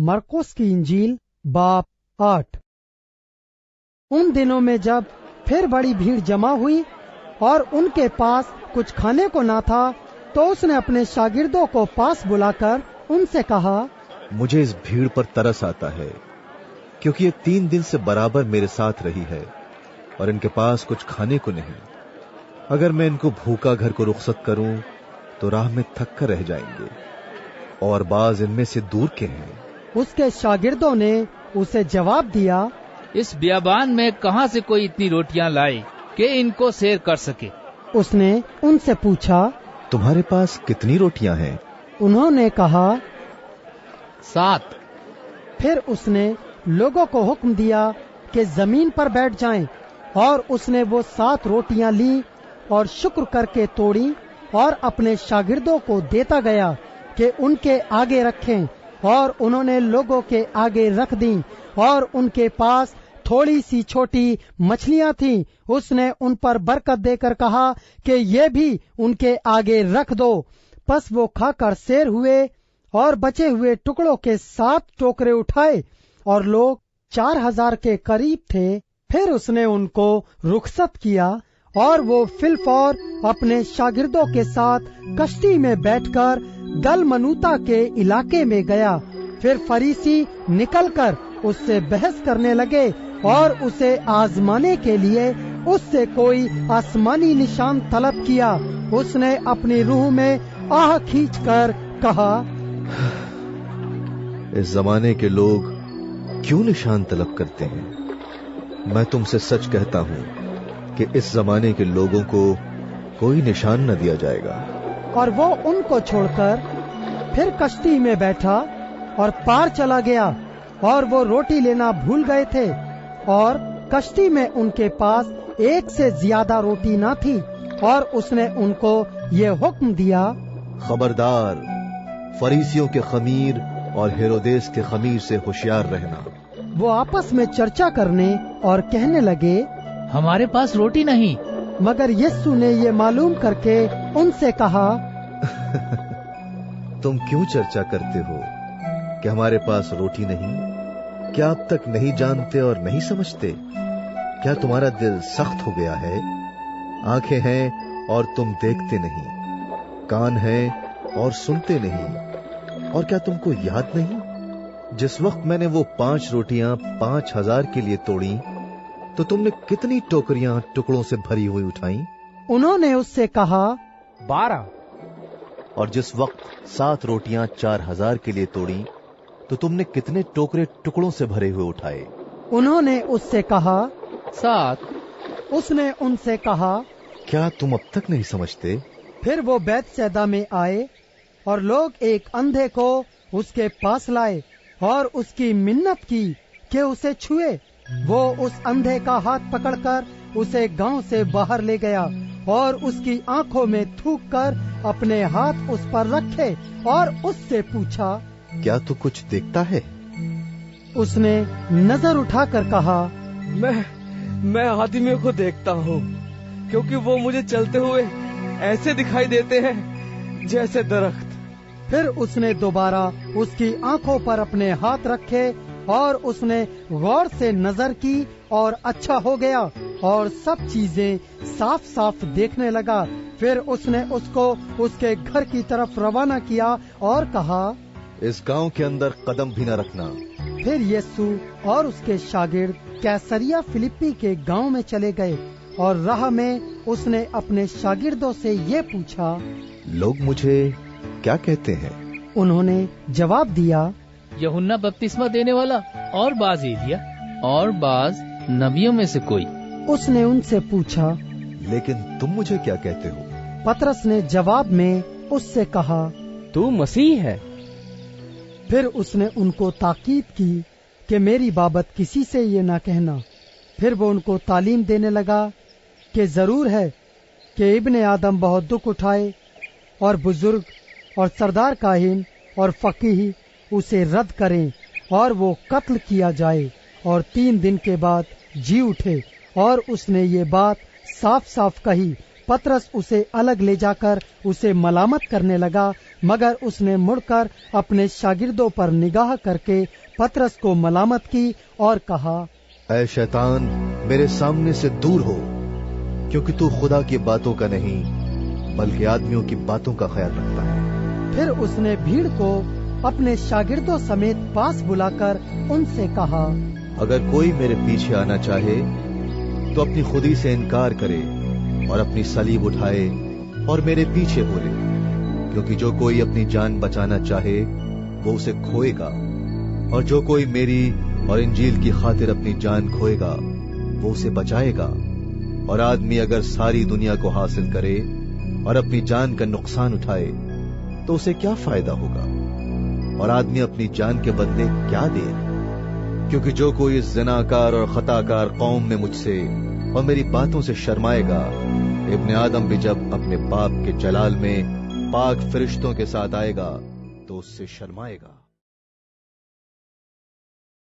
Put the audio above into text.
मरकुस की इंजील बाब 8। उन दिनों में जब फिर बड़ी भीड़ जमा हुई और उनके पास कुछ खाने को ना था, तो उसने अपने शागिर्दों को पास बुलाकर उनसे कहा, मुझे इस भीड़ पर तरस आता है, क्योंकि ये 3 दिन से बराबर मेरे साथ रही है और इनके पास कुछ खाने को नहीं। अगर मैं इनको भूखा घर को रुखसत करूं तो राह में थक कर रह जाएंगे, और बाज इनमें से दूर के हैं। उसके शागिर्दों ने उसे जवाब दिया, इस बियाबान में कहां से कोई इतनी रोटियां लाए कि इनको सैर कर सके। उसने उनसे पूछा, तुम्हारे पास कितनी रोटियां हैं? उन्होंने कहा, 7। फिर उसने लोगों को हुक्म दिया कि जमीन पर बैठ जाएं, और उसने वो 7 रोटियां ली और शुक्र करके तोड़ी और अपने शागिर्दों को देता गया कि उनके आगे रखें, और उन्होंने लोगों के आगे रख दी, और उनके पास थोड़ी सी छोटी मछलियां थीं। उसने उन पर बरकत देकर कहा कि ये भी उनके आगे रख दो। बस वो खाकर सैर हुए और बचे हुए टुकड़ों के 7 टोकरे उठाए, और लोग 4000 के करीब थे। फिर उसने उनको रुखसत किया, और वो फिलफौर अपने शागिर्दों के साथ कश्ती में बैठकर दलमनूता के इलाके में गया। फिर फरीसी निकलकर उससे बहस करने लगे और उसे आजमाने के लिए उससे कोई आसमानी निशान तलब किया। उसने अपनी रूह में आह खींचकर कहा, इस जमाने के लोग क्यों निशान तलब करते हैं? मैं तुमसे सच कहता हूं कि इस जमाने के लोगों को कोई निशान न दिया जाएगा। और वो उनको छोड़कर फिर कश्ती में बैठा और पार चला गया, और वो रोटी लेना भूल गए थे, और कश्ती में उनके पास 1 से ज्यादा रोटी न थी। और उसने उनको ये हुक्म दिया, खबरदार, फरीसियों के खमीर और हेरोदेस के खमीर से होशियार रहना। वो आपस में चर्चा करने और कहने लगे, हमारे पास रोटी नहीं। मगर यीशु ने ये मालूम करके उनसे कहा, तुम क्यों चर्चा करते हो कि हमारे पास रोटी नहीं? क्या अब तक नहीं जानते और नहीं समझते? क्या तुम्हारा दिल सख्त हो गया है? आंखें हैं और तुम देखते नहीं, कान हैं और सुनते नहीं, और क्या तुमको याद नहीं? जिस वक्त मैंने वो 5 रोटियां 5000 के लिए तोड़ी, तो तुमने कितनी टोकरियां टुकड़ों से भरी हुई उठाई? उन्होंने उससे कहा, 12। और जिस वक्त 7 रोटियां 4000 के लिए तोड़ी, तो तुमने कितने टोकरे टुकड़ों से भरे हुए उठाए? उन्होंने उससे कहा, 7। उसने उनसे कहा, क्या तुम अब तक नहीं समझते? फिर वो बैतसैदा में आए, और लोग एक अंधे को उसके पास लाए और उसकी मिन्नत की कि उसे छुए। वो उस अंधे का हाथ पकड़कर उसे गांव से बाहर ले गया, और उसकी आंखों में थूक कर अपने हाथ उस पर रखे और उससे पूछा, क्या तू कुछ देखता है? उसने नजर उठाकर कहा, मैं आदमियों को देखता हूँ, क्योंकि वो मुझे चलते हुए ऐसे दिखाई देते हैं जैसे दरख्त। फिर उसने दोबारा उसकी आंखों पर अपने हाथ रखे, और उसने गौर से नजर की और अच्छा हो गया, और सब चीजें साफ साफ देखने लगा। फिर उसने उसको उसके घर की तरफ रवाना किया और कहा, इस गांव के अंदर कदम भी न रखना। फिर यीशु और उसके शागिर्द कैसरिया फिलिप्पी के गांव में चले गए, और राह में उसने अपने शागिर्दों से ये पूछा, लोग मुझे क्या कहते हैं? उन्होंने जवाब दिया, यूहन्ना बपतिस्मा देने वाला, और बाज एलिया, और बाज नबियों में से कोई। उसने उनसे पूछा, लेकिन तुम मुझे क्या कहते हो? पतरस ने जवाब में उससे कहा, तू मसीह है। फिर उसने उनको ताकीद की कि मेरी बाबत किसी से ये ना कहना। फिर वो उनको तालीम देने लगा कि जरूर है कि इब्ने आदम बहुत दुख उठाए, और बुजुर्ग और सरदार काहिन और फकीह उसे रद्द करें, और वो कत्ल किया जाए, और 3 दिन के बाद जी उठे। और उसने ये बात साफ साफ कही। پطرس اسے الگ لے جا کر اسے ملامت کرنے لگا، مگر اس نے مڑ کر اپنے شاگردوں پر نگاہ کر کے پطرس کو ملامت کی اور کہا، اے شیطان، میرے سامنے سے دور ہو، کیونکہ تو خدا کی باتوں کا نہیں بلکہ آدمیوں کی باتوں کا خیال رکھتا ہے۔ پھر اس نے بھیڑ کو اپنے شاگردوں سمیت پاس بلا کر ان سے کہا، اگر کوئی میرے پیچھے آنا چاہے تو اپنی خودی سے انکار کرے اور اپنی صلیب اٹھائے اور میرے پیچھے بولے، کیونکہ جو کوئی اپنی جان بچانا چاہے وہ اسے کھوئے گا، اور جو کوئی میری اور انجیل کی خاطر اپنی جان کھوئے گا وہ اسے بچائے گا۔ اور آدمی اگر ساری دنیا کو حاصل کرے اور اپنی جان کا نقصان اٹھائے تو اسے کیا فائدہ ہوگا، اور آدمی اپنی جان کے بدلے کیا دے؟ کیونکہ جو کوئی اس زناکار اور خطاکار قوم میں مجھ سے اور میری باتوں سے شرمائے گا، ابن آدم بھی جب اپنے باپ کے جلال میں پاک فرشتوں کے ساتھ آئے گا تو اس سے شرمائے گا۔